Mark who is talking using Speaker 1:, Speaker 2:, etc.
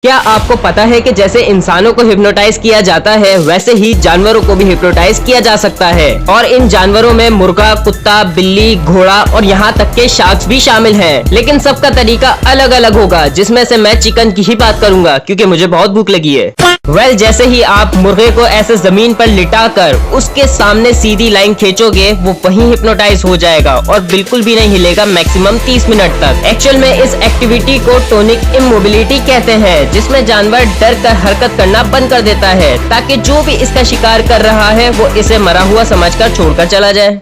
Speaker 1: क्या आपको पता है कि जैसे इंसानों को हिप्नोटाइज किया जाता है वैसे ही जानवरों को भी हिप्नोटाइज किया जा सकता है और इन जानवरों में मुर्गा, कुत्ता, बिल्ली, घोड़ा और यहाँ तक के शार्क्स भी शामिल हैं। लेकिन सबका तरीका अलग अलग होगा, जिसमें से मैं चिकन की ही बात करूंगा क्योंकि मुझे बहुत भूख लगी है। जैसे ही आप मुर्गे को ऐसे जमीन पर लिटा कर उसके सामने सीधी लाइन खींचोगे वो वहीं हिप्नोटाइज हो जाएगा और बिल्कुल भी नहीं हिलेगा मैक्सिमम 30 मिनट तक। एक्चुअल में इस एक्टिविटी को टोनिक इमोबिलिटी कहते हैं, जिसमें जानवर डर कर हरकत करना बंद कर देता है ताकि जो भी इसका शिकार कर रहा है वो इसे मरा हुआ समझकर छोड़कर चला जाए।